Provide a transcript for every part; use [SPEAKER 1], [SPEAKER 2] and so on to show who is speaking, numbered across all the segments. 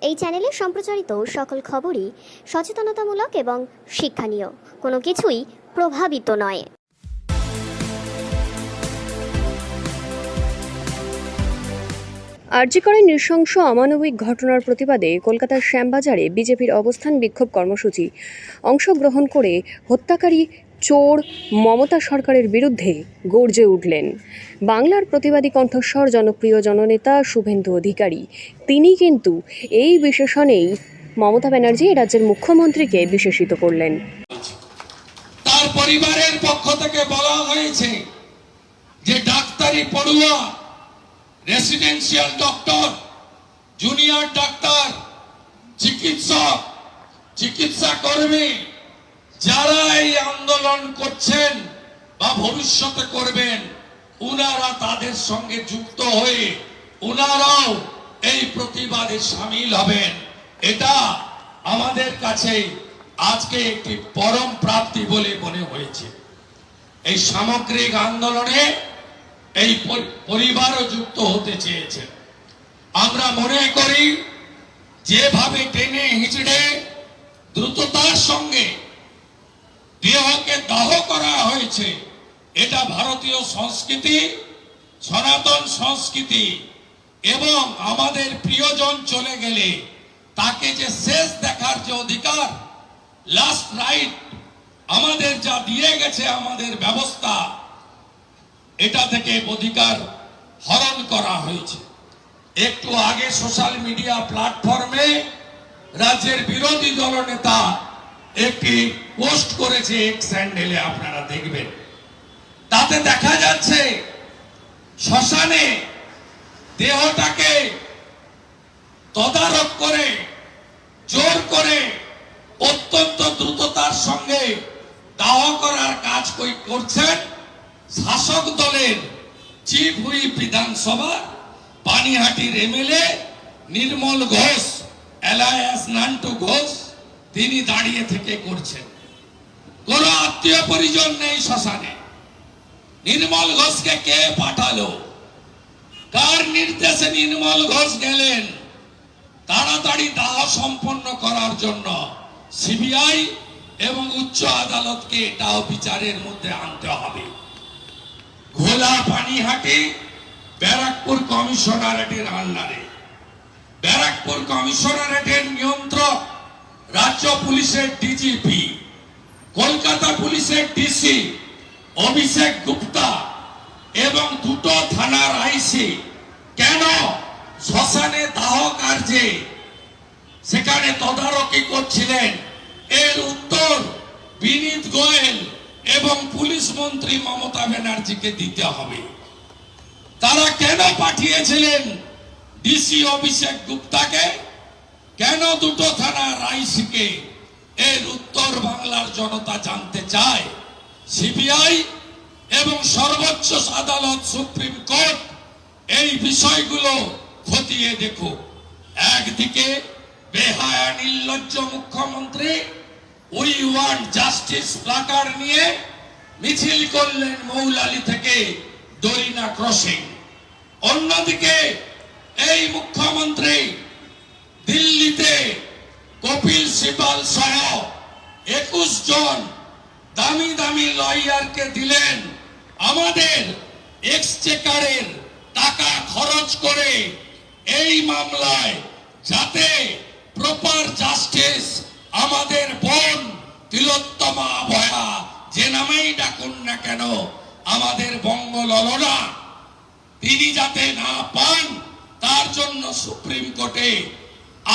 [SPEAKER 1] এই চ্যানেলে সম্প্রচারিত সকল খবরই সচেতনতামূলক এবং শিক্ষণীয়, কোনো কিছুই প্রভাবিত নয়।
[SPEAKER 2] আরজি করে নৃশংস অমানবিক ঘটনার প্রতিবাদে কলকাতার শ্যামবাজারে বিজেপির অবস্থান বিক্ষোভ কর্মসূচি অংশগ্রহণ করে হত্যাকারী চোর মমতা সরকারের বিরুদ্ধে গর্জে উঠলেন বাংলার প্রতিবাদী কণ্ঠস্বর জনপ্রিয় জননেতা শুভেন্দু অধিকারী। তিনি কিন্তু এই বিশেষণেই মমতা ব্যানার্জি রাজ্যের মুখ্যমন্ত্রীকে বিশেষিত করলেন।
[SPEAKER 3] তার পরিবারের পক্ষ থেকে বলা হয়েছে যে ডাক্তারি পড়ুয়া, রেসিডেন্সিয়াল ডক্টর, জুনিয়র ডাক্তার, চিকিৎসক, চিকিৎসা কর্মী যারা এই আন্দোলন করছেন বা ভবিষ্যতে করবেন, উনারা তাদের সঙ্গে যুক্ত হয়ে উনারাও এই প্রতিবাদে সামিল হবেন। এটা আমাদের কাছে আজকে একটি পরম প্রাপ্তি বলে মনে হয়েছে। এই সামগ্রিক আন্দোলনে এই পরিবারও যুক্ত হতে চেয়েছে। আমরা মনে করি যেভাবে টেনে হিঁচড়ে দ্রুততার সঙ্গে দেহকে দাহ করা হয়েছে, এটা ভারতীয় সংস্কৃতি, সনাতন সংস্কৃতি এবং আমাদের প্রিয়জন চলে গেলে তাকে যে শেষ দেখার যে অধিকার, লাস্ট রাইট আমাদের যা দিয়ে গেছে আমাদের ব্যবস্থা, এটা থেকে অধিকার হরণ করা হয়েছে। একটু আগে সোশ্যাল মিডিয়া প্ল্যাটফর্মে রাজ্যের বিরোধী দলনেতা একটি পোস্ট করেছে এক্স হ্যান্ডেলে, আপনারা দেখবেন। তাতে দেখা যাচ্ছে শ্মশানে দেহটাকে তদারক করে জোর করে অত্যন্ত দ্রুততার সঙ্গে দাহ করার কাজ করছেন শাসক দলের চিফ হুইপ বিধানসভা পানিহাটির এমএলএ নির্মল ঘোষ, এলায়াস নান্টু ঘোষ। তিনি দাঁড়িয়ে থেকে করছেন। কোন আত্মীয় পরিজন নেই শ্মশানে। নির্মল ঘোষকে কে পাঠালো? কার নির্দেশে নির্মল ঘোষ গেলেন? তাড়াতাড়ি দাহ সম্পন্ন করার জন্য সিবিআই এবং উচ্চ আদালতকে এটাও বিচারের মধ্যে আনতে হবে। ঘোলা পানিহাটি ব্যারাকপুর কমিশনারেটের আন্ডারে, ব্যারাকপুর কমিশনারেটের নিয়ন্ত্রক রাজ্য পুলিশের ডিজিপি, কলকাতা পুলিশের ডিসি অভিষেক গুপ্তা এবং দুটো থানার আইসি কেন শ্মশানে দাহ কার্যে সেখানে তদারকি করছিলেন? এর উত্তর বিনীত গোয়েল এবং পুলিশ মন্ত্রী মমতা ব্যানার্জিকে দিতে হবে। তারা কেন পাঠিয়েছিলেন ডিসি অভিষেক গুপ্তাকে, কেন দুটো থানার আইসিকে? এর উত্তর বাংলার জনতা জানতে চায়। সিবিআই এবং সর্বোচ্চ আদালত সুপ্রিম কোর্ট এই বিষয়গুলো খতিয়ে দেখো। একদিকে বেহায়া নির্লজ্জ মুখ্যমন্ত্রী উই ওয়ান্ট জাস্টিস প্লাকার্ড নিয়ে মিছিল করলেন মৌলালি থেকে দরিনা ক্রসিং। অন্যদিকে এই মুখ্যমন্ত্রী দিল্লিতে কপিল সিবাল সহ 21 জন দামি দামি লয়ারকে দিলেন আমাদের এক্সচেকারের টাকা খরচ করে এই মামলায়, যাতে প্রপার জাস্টিস আমাদের বোন তিলোত্তমা ভয়া যে নামেই ডাকুন না কেন, আমাদের বঙ্গললনা, তিনি যাতে না পান তার জন্য সুপ্রিম কোর্টে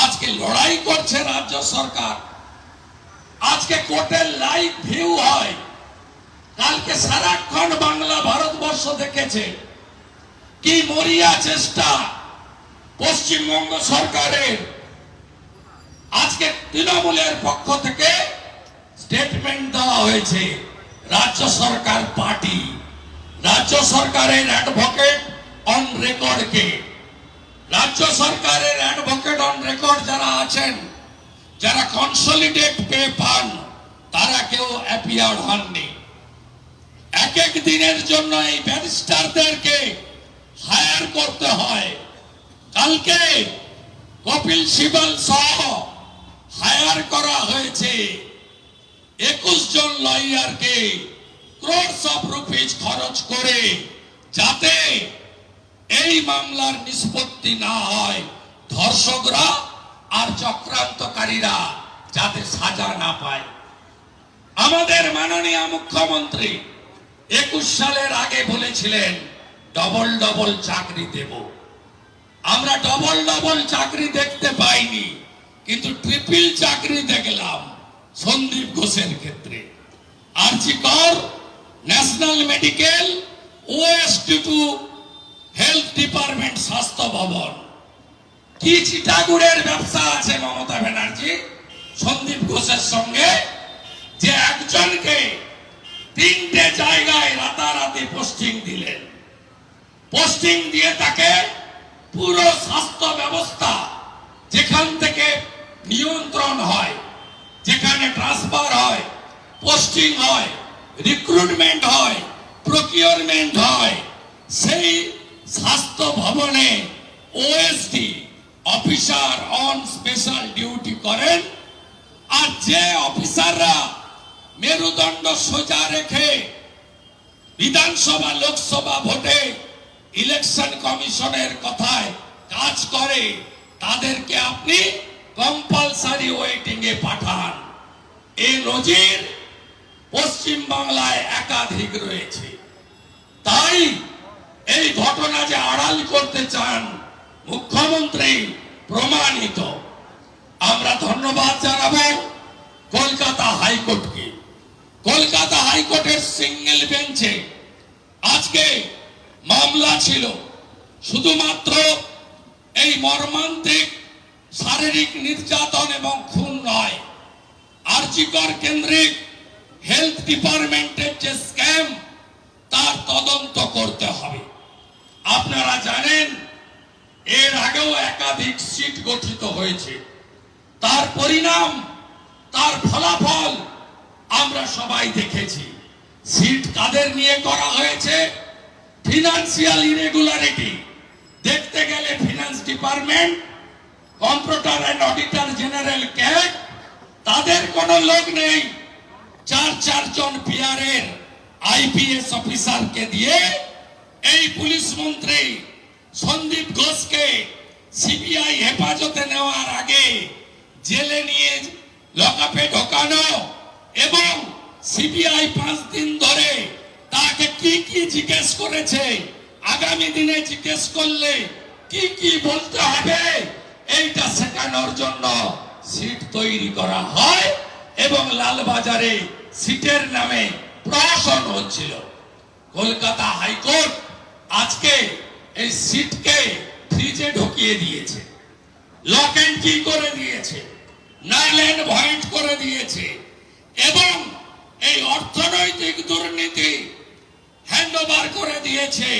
[SPEAKER 3] আজকে লড়াই করছে রাজ্য সরকার। আজকে কোর্টের লাইভ ভিউ হয়। কালকে সারাক্ষণ বাংলা ভারতবর্ষ দেখেছে কি মরিয়া চেষ্টা পশ্চিমবঙ্গ সরকারের। আজকে তৃণমূলের পক্ষ থেকে স্টেটমেন্ট দেওয়া হয়েছে, রাজ্য সরকার পার্টি, রাজ্য সরকারের অ্যাডভোকেট অন রেকর্ডকে, রাজ্য সরকারের অ্যাডভোকেট অন রেকর্ড যারা আছেন, যারা কনসলিডেট পে পান, তারা কেউ অ্যাপিয়ার হননি। এক এক দিনের জন্য এই ব্যারিস্টারদেরকে হায়ার করতে হয়। কালকে কপিল সিবাল সহ হায়ার করা হয়েছে 21 জন লয়ারকে ক্রোর্স অফ রুপিজ খরচ করে, যাতে এই মামলার নিষ্পত্তি না হয়, ধর্ষকরা আর চক্রান্তকারীরা যাতে সাজা না পায়। আমাদের মাননীয় মুখ্যমন্ত্রী 21 সালের আগে বলেছিলেন ডবল ডবল চাকরি দেব। আমরা ডবল ডবল চাকরি দেখতে পাইনি, কিন্তু ট্রিপল চাকরি দেখলাম সন্দীপ ঘোষের ক্ষেত্রে। আরজি কর, national medical, OST2 health department, স্বাস্থ্য ভবন। কি চিটাগুড়ের ব্যবসা আছে মমতা ব্যানার্জি সন্দীপ ঘোষের সঙ্গে, যে একজনকে 3টে জায়গায় রাতারাতি পোস্টিং দিলেন। পোস্টিং দিয়ে তাকে পুরো স্বাস্থ্য ব্যবস্থা, যেখান থেকে নিয়ন্ত্রণ হয়, যেখানে ট্রান্সফার হয়, পোস্টিং হয়, রিক্রুটমেন্ট হয়, প্রকিউরমেন্ট হয়, সেই স্বাস্থ্য ভবনে OSD officer on special duty করেন। আর যে অফিসাররা মেরুদণ্ড সোজা রেখে বিধানসভা লোকসভা ভোটে ইলেকশন কমিশনের কথায় কাজ করে, তাদেরকে আপনি কম্পালসারি ওয়েটিং এ পাঠান। এই নজির পশ্চিম বাংলায় একাধিক রয়েছে। তাই এই ঘটনা যে আড়াল করতে চান মুখ্যমন্ত্রী প্রমাণিত। আমরা ধন্যবাদ জানাবো কলকাতা হাইকোর্টকে। কলকাতা হাইকোর্টের সিঙ্গেল বেঞ্চে আজকে মামলা ছিল শুধুমাত্র এই মর্মান্তিক শারীরিক নির্যাতন এবং খুন নয়, আরজি কর কেন্দ্রিক হেলথ ডিপার্টমেন্টের যে স্ক্যাম, তার তদন্ত করতে হবে। আপনারা জানেন এর আগেও একাধিক সিট গঠিত হয়েছে, তার পরিণাম, তার ফলাফল আমরা সবাই দেখেছি। সিট কাদের নিয়ে করা হয়েছে? ফিনান্সিয়াল ইরেগুলারিটি দেখতে গেলে finance department, computer and auditor general cat, তাদের কোনো লোক নেই। চার জন পিআরের IPS অফিসারকে দিয়ে এই পুলিশ মন্ত্রী সন্দীপ ঘোষকে সিবিআই হেফাজতে নেওয়ার আগে জেলে নিয়ে লকআপে ঢোকানো, এবং সিবিআই 5 দিন ধরে তাকে কি কি জিজ্ঞেস করেছে, আগামী দিনে জিজ্ঞেস করলে কি কি বলতে হবে, এইটা শেখানোর জন্য সিট তৈরি করা হয় এবং লালবাজারে সিটের নামে প্রহসন হচ্ছিল। কলকাতা হাইকোর্ট আজকে এই সিটকে ফ্রিজে ঢুকিয়ে দিয়েছে, লক এন্ড কি করে দিয়েছে, নাল এন্ড ভয়েড করে দিয়েছে, এবং এই অর্থনৈতিক দুর্নীতি হ্যান্ডওভার করে দিয়েছে